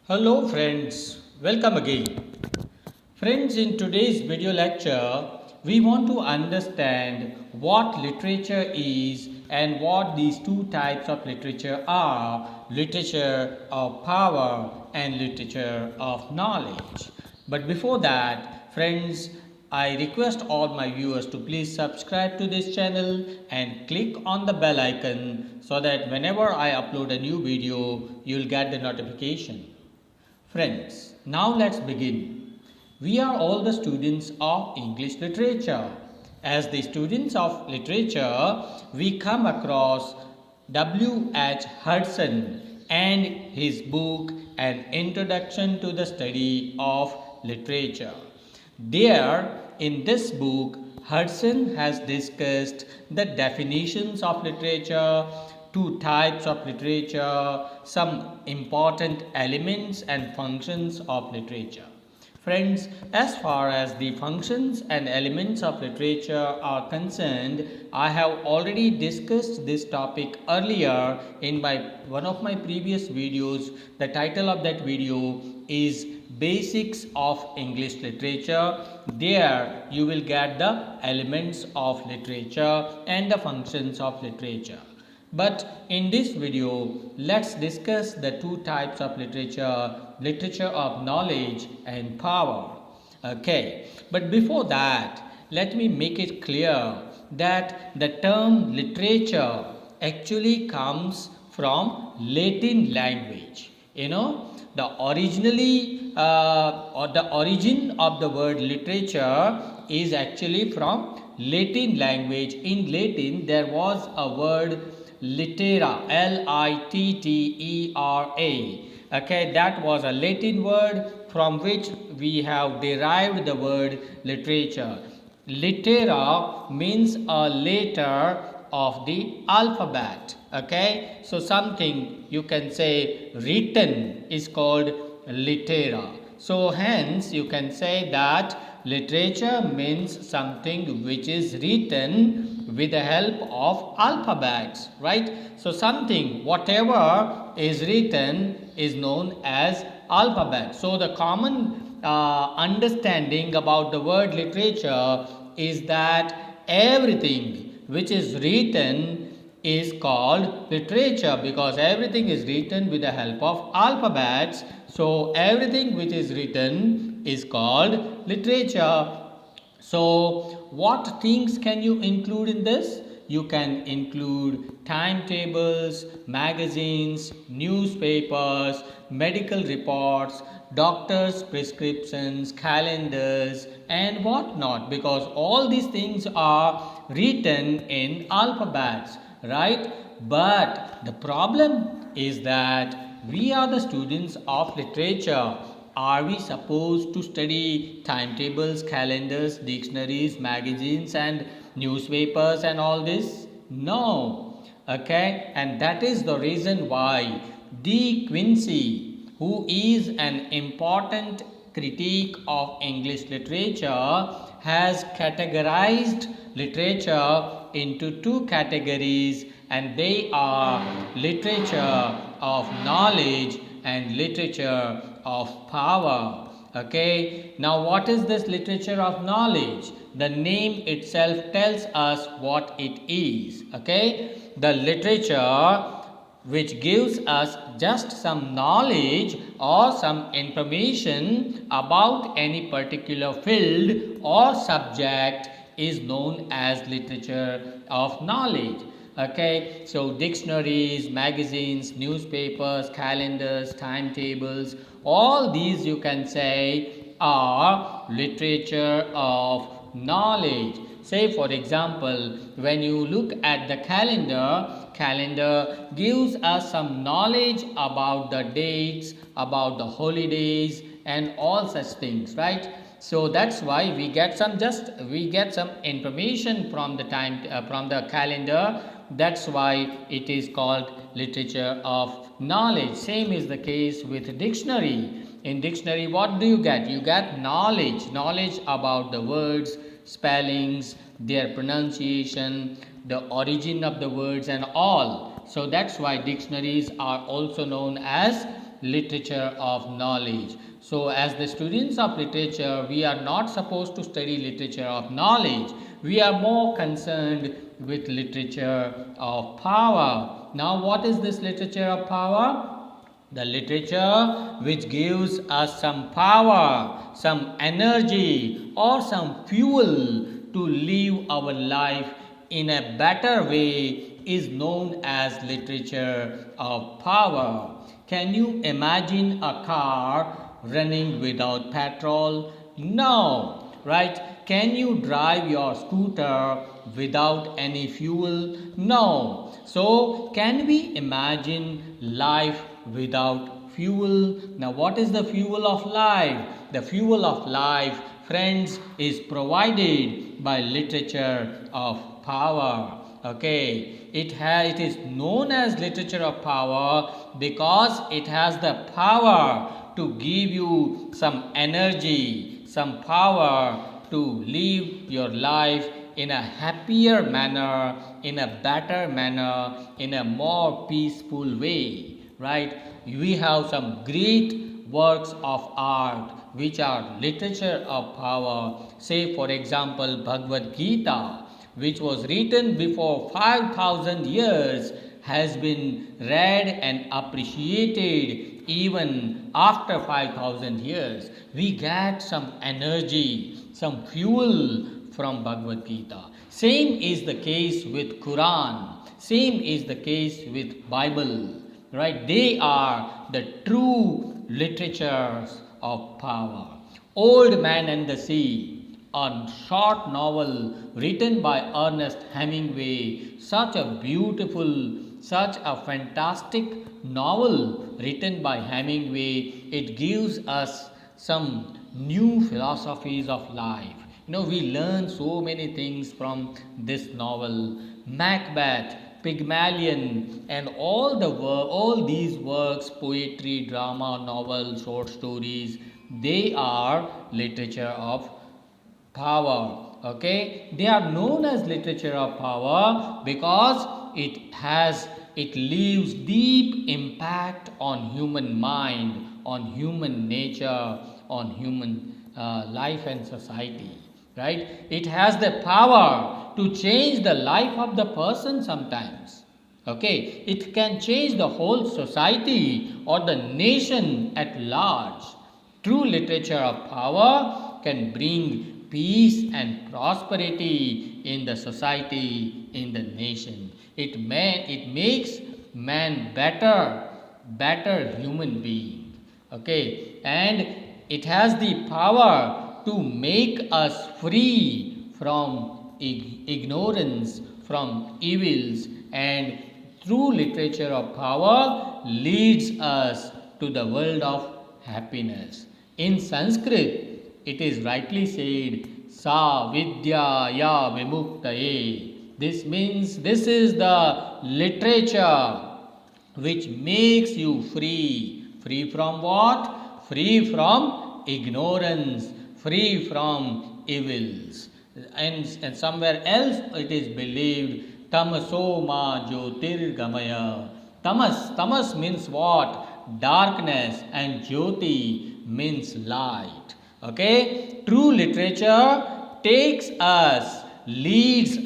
Hello friends, welcome again. Friends, in today's video lecture, we want to understand what literature is and what these two types of literature are: literature of power and literature of knowledge. But before that, friends, I request all my viewers to please subscribe to this channel and click on the bell icon so that whenever I upload a new video, you'll get the notification. Friends, now let's begin. We are all the students of English literature. As the students of literature, we come across W.H. Hudson and his book An Introduction to the Study of Literature. There, in this book, Hudson has discussed the definitions of literature, two types of literature, some important elements and functions of literature. Friends, as far as the functions and elements of literature are concerned, I have already discussed this topic earlier in one of my previous videos. The title of that video is Basics of English Literature. There you will get the elements of literature and the functions of literature. But in this video, let's discuss the two types of literature: literature of knowledge and power. Okay, but before that, let me make it clear that the term literature actually comes from Latin language. The origin of the word literature is actually from Latin language. In Latin, there was a word littera, Littera. Okay, that was a Latin word from which we have derived the word literature. Littera means a letter of the alphabet. Okay, so something you can say written is called littera. So hence you can say that literature means something which is written with the help of alphabets, right? So something, whatever is written, is known as alphabet. So the common understanding about the word literature is that everything which is written is called literature, because everything is written with the help of alphabets. So everything which is written is called literature. So what things can you include in this? You can include timetables, magazines, newspapers, medical reports, doctors' prescriptions, calendars, and whatnot, because all these things are written in alphabets, right? But the problem is that we are the students of literature. Are we supposed to study timetables, calendars, dictionaries, magazines, and newspapers and all this? No. Okay, and that is the reason why De Quincey, who is an important critique of English literature, has categorized literature into two categories, and they are literature of knowledge and literature of power. Okay, now what is this literature of knowledge? The name itself tells us what it is. Okay, the literature which gives us just some knowledge or some information about any particular field or subject is known as literature of knowledge. Okay, so dictionaries, magazines, newspapers, calendars, timetables, all these you can say are literature of knowledge. Say for example, when you look at the calendar gives us some knowledge about the dates, about the holidays, and all such things, right? So that's why we get some information from the calendar. That's why it is called literature of knowledge. Same is the case with dictionary. In dictionary, what do you get? You get knowledge about the words, spellings, their pronunciation, the origin of the words, and all. So that's why dictionaries are also known as literature of knowledge. So as the students of literature, we are not supposed to study literature of knowledge. We are more concerned with literature of power. Now what is this literature of power? The literature which gives us some power, some energy, or some fuel to live our life in a better way is known as literature of power. Can you imagine a car running without petrol? No, right? Can you drive your scooter without any fuel? No. So, can we imagine life without fuel? Now, what is the fuel of life? The fuel of life, friends, is provided by literature of power. Okay, it is known as literature of power because it has the power to give you some energy, some power to live your life in a happier manner, in a better manner, in a more peaceful way, right? We have some great works of art which are literature of power. Say for example Bhagavad Gita, which was written before 5000 years, has been read and appreciated even after 5000 years. We get some energy, some fuel from Bhagavad Gita. Same is the case with Quran. Same is the case with Bible. Right? They are the true literatures of power. Old Man and the Sea, a short novel written by Ernest Hemingway, such a beautiful, such a fantastic novel written by Hemingway. It gives us some new philosophies of life. We learn so many things from this novel. Macbeth, Pygmalion, and all these works, poetry, drama, novel, short stories, they are literature of power. Okay, they are known as literature of power because it leaves deep impact on human mind, on human nature, on human life and society, right? It has the power to change the life of the person sometimes. Okay, it can change the whole society or the nation at large. True literature of power can bring peace and prosperity in the society, in the nation. It makes man better human being. Okay, and it has the power to make us free from ignorance, from evils, and true literature of power leads us to the world of happiness. In Sanskrit, it is rightly said, Sa Vidya Ya Vimuktaye. This means this is the literature which makes you free. Free from what? Free from ignorance, free from evils. And somewhere else it is believed, Tamaso Ma Jyotir Gamaya. Tamas means what? Darkness, and Jyoti means light. Okay, true literature leads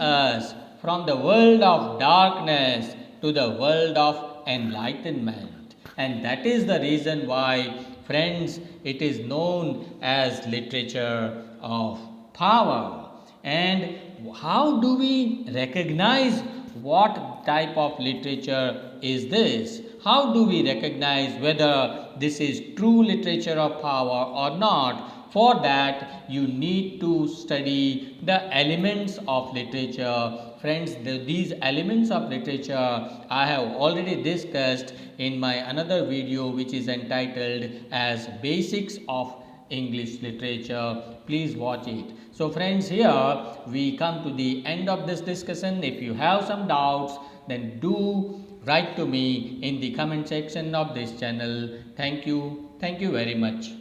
us from the world of darkness to the world of enlightenment. And that is the reason why, friends, it is known as literature of power. And how do we recognize what type of literature is this? How do we recognize whether this is true literature of power or not? For that, you need to study the elements of literature. Friends, these elements of literature I have already discussed in my another video, which is entitled as Basics of English Literature. Please watch it. So friends, here we come to the end of this discussion. If you have some doubts, then do write to me in the comment section of this channel. Thank you very much.